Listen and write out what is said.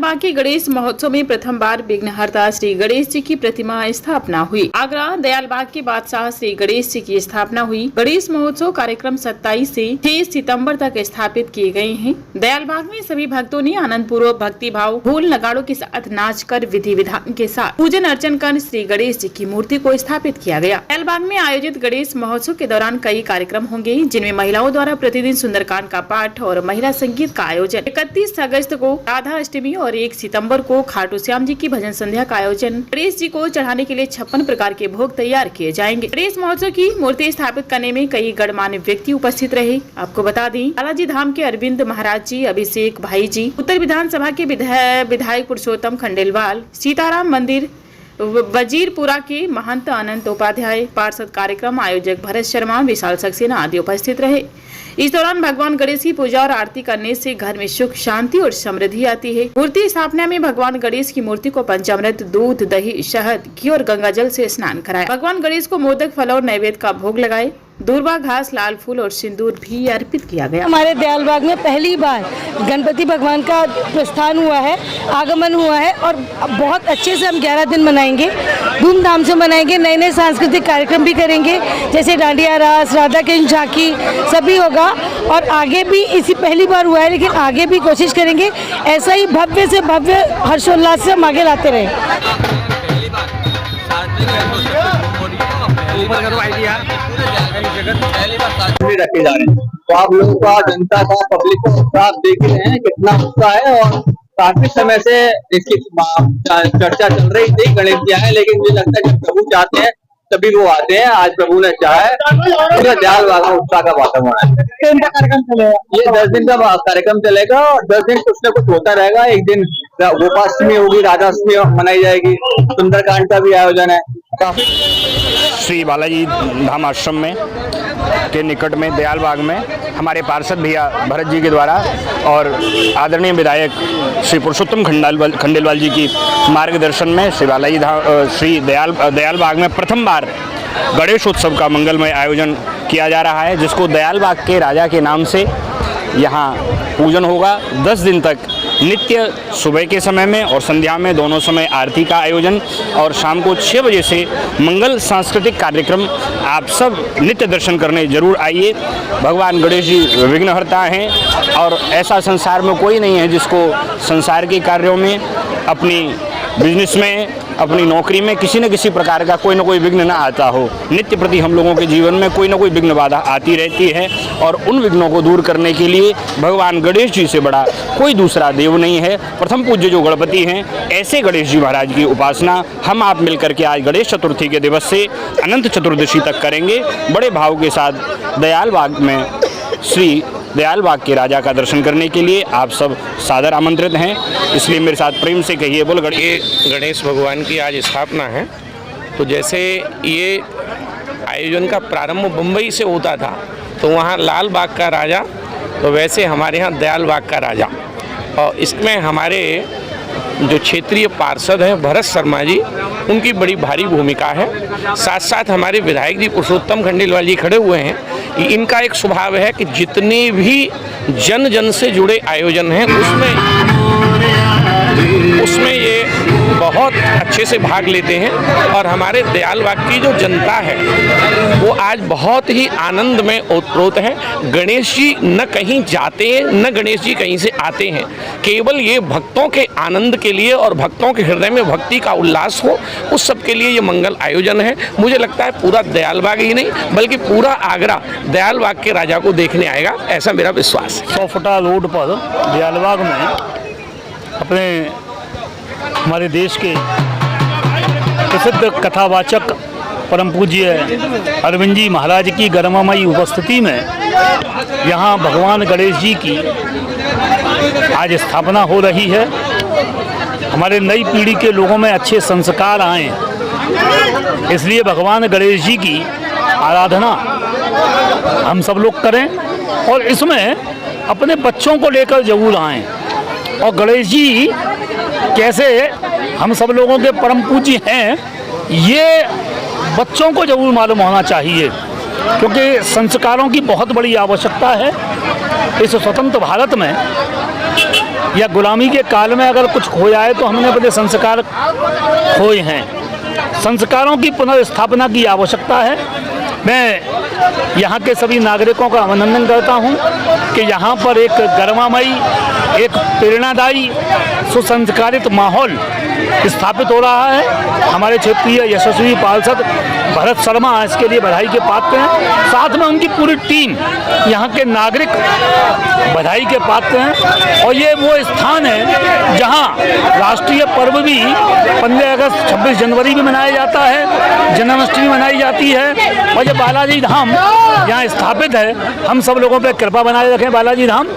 दयालबाग के गणेश महोत्सव में प्रथम बार विघ्नहर्ता श्री गणेश जी की प्रतिमा स्थापना हुई। आगरा दयालबाग के बादशाह श्री गणेश जी की स्थापना हुई। गणेश महोत्सव कार्यक्रम 27 से 6 सितंबर तक स्थापित किए गए हैं। दयालबाग में सभी भक्तों ने आनंद पूर्वक भक्ति भाव ढोल नगाड़ों के साथ नाच कर विधि विधान के साथ पूजन अर्चन कर श्री गणेश जी की मूर्ति को स्थापित किया गया। दयालबाग में आयोजित गणेश महोत्सव के दौरान कई कार्यक्रम होंगे, जिनमें महिलाओं द्वारा प्रतिदिन सुंदरकांड का पाठ और महिला संगीत का आयोजन। 31 अगस्त को राधा अष्टमी और 1 सितंबर को खाटू श्याम जी की भजन संध्या का आयोजन। गणेश जी को चढ़ाने के लिए 56 प्रकार के भोग तैयार किए जाएंगे। गणेश महोत्सव की मूर्ति स्थापित करने में कई गणमान्य व्यक्ति उपस्थित रहे। आपको बता दें, बालाजी धाम के अरविंद महाराज जी, अभिषेक भाई जी, उत्तर विधानसभा के विधायक पुरुषोत्तम खंडेलवाल, सीताराम मंदिर वजीरपुरा के महंत अनंत उपाध्याय, पार्षद कार्यक्रम आयोजक भरत शर्मा, विशाल सक्सेना आदि उपस्थित रहे। इस दौरान भगवान गणेश की पूजा और आरती करने से घर में सुख, शांति और समृद्धि आती है। मूर्ति स्थापना में भगवान गणेश की मूर्ति को पंचामृत, दूध, दही, शहद, घी और गंगा जल से स्नान कराया। भगवान गणेश को मोदक, फल और नैवेद्य का भोग लगाए। दूर्वा घास, लाल फूल और सिंदूर भी अर्पित किया गया। हमारे दयालबाग में पहली बार गणपति भगवान का प्रस्थान हुआ है, आगमन हुआ है और बहुत अच्छे से हम 11 दिन मनाएंगे, धूमधाम से मनाएंगे। नए नए सांस्कृतिक कार्यक्रम भी करेंगे, जैसे डांडिया रास, राधा कृष्ण झांकी सभी होगा। और आगे भी इसी पहली बार हुआ है, लेकिन आगे भी कोशिश करेंगे ऐसा ही भव्य से भव्य हर्षोल्लास से हम आगे लाते रहे। रखे जा रहे हैं तो आप लोगों का, जनता का, पब्लिक को उत्साह देख रहे हैं कितना उत्साह है। और काफी समय से इसकी चर्चा चल रही थी गणेश जी आए, लेकिन मुझे लगता है जब प्रभु चाहते हैं तभी वो आते हैं। आज प्रभु ने चाहा है, पूरा दयालबाग में उत्साह का वातावरण है। कार्यक्रम चलेगा, ये 10 दिन का कार्यक्रम चलेगा और 10 दिन कुछ न कुछ होता रहेगा। एक दिन गोपाष्टमी होगी, राधाष्टमी मनाई जाएगी, सुंदरकांड का भी आयोजन है। काफी श्री बालाजी धाम आश्रम में के निकट में दयालबाग में हमारे पार्षद भैया भरत जी के द्वारा और आदरणीय विधायक श्री पुरुषोत्तम खंडेलवाल जी की मार्गदर्शन में श्री दयालबाग में प्रथम बार गणेशोत्सव का मंगलमय आयोजन किया जा रहा है, जिसको दयालबाग के राजा के नाम से यहाँ पूजन होगा। 10 दिन तक नित्य सुबह के समय में और संध्या में दोनों समय आरती का आयोजन और शाम को 6 बजे से मंगल सांस्कृतिक कार्यक्रम। आप सब नित्य दर्शन करने जरूर आइए। भगवान गणेश जी विघ्नहर्ता हैं और ऐसा संसार में कोई नहीं है जिसको संसार के कार्यों में, अपनी बिजनेस में, अपनी नौकरी में किसी न किसी प्रकार का कोई ना कोई विघ्न न आता हो। नित्य प्रति हम लोगों के जीवन में कोई ना कोई विघ्न बाधा आती रहती है और उन विघ्नों को दूर करने के लिए भगवान गणेश जी से बड़ा कोई दूसरा देव नहीं है। प्रथम पूज्य जो गणपति हैं, ऐसे गणेश जी महाराज की उपासना हम आप मिलकर के आज गणेश चतुर्थी के दिवस से अनंत चतुर्दशी तक करेंगे। बड़े भाव के साथ दयालबाग में श्री दयालबाग के राजा का दर्शन करने के लिए आप सब सादर आमंत्रित हैं। इसलिए मेरे साथ प्रेम से कहिए बोल गणेश भगवान की आज स्थापना है। तो जैसे ये आयोजन का प्रारंभ मुंबई से होता था तो वहाँ लाल बाग का राजा, तो वैसे हमारे यहाँ दयालबाग का राजा। और इसमें हमारे जो क्षेत्रीय पार्षद हैं भरत शर्मा जी, उनकी बड़ी भारी भूमिका है। साथ साथ हमारे विधायक जी पुरुषोत्तम खंडेलवाल जी खड़े हुए हैं। इनका एक स्वभाव है कि जितने भी जन जन से जुड़े आयोजन हैं उसमें ये बहुत अच्छे से भाग लेते हैं। और हमारे दयालबाग की जो जनता है वो आज बहुत ही आनंद में ओतप्रोत है। गणेश जी न कहीं जाते हैं, न गणेश जी कहीं से आते हैं। केवल ये भक्तों के आनंद के लिए और भक्तों के हृदय में भक्ति का उल्लास हो, उस सब के लिए ये मंगल आयोजन है। मुझे लगता है पूरा दयालबाग ही नहीं बल्कि पूरा आगरा दयालबाग के राजा को देखने आएगा, ऐसा मेरा विश्वास है। 100 फुटा रोड पर दयालबाग में अपने हमारे देश के प्रसिद्ध कथावाचक परम पूज्य अरविंद जी महाराज की गरिमामयी उपस्थिति में यहाँ भगवान गणेश जी की आज स्थापना हो रही है। हमारे नई पीढ़ी के लोगों में अच्छे संस्कार आएँ, इसलिए भगवान गणेश जी की आराधना हम सब लोग करें और इसमें अपने बच्चों को लेकर जरूर आएँ। और गणेश जी कैसे हम सब लोगों के परम पूज्य हैं, ये बच्चों को जरूर मालूम होना चाहिए, क्योंकि संस्कारों की बहुत बड़ी आवश्यकता है। इस स्वतंत्र भारत में या गुलामी के काल में अगर कुछ खोया है तो हमने अपने संस्कार खोए हैं। संस्कारों की पुनर्स्थापना की आवश्यकता है। मैं यहाँ के सभी नागरिकों का अभिनंदन करता हूँ कि यहाँ पर एक गरिमामयी, एक प्रेरणादायी, सुसंस्कारित माहौल स्थापित हो रहा है। हमारे क्षेत्रीय यशस्वी पार्षद भरत शर्मा इसके लिए बधाई के पात्र हैं। साथ में उनकी पूरी टीम, यहाँ के नागरिक बधाई के पात्र हैं। और ये वो स्थान है जहाँ राष्ट्रीय पर्व भी 15 अगस्त 26 जनवरी भी मनाया जाता है, जन्माष्टमी मनाई जाती है। और ये बालाजी धाम यहाँ स्थापित है। हम सब लोगों पर कृपा बनाए रखें बालाजी धाम।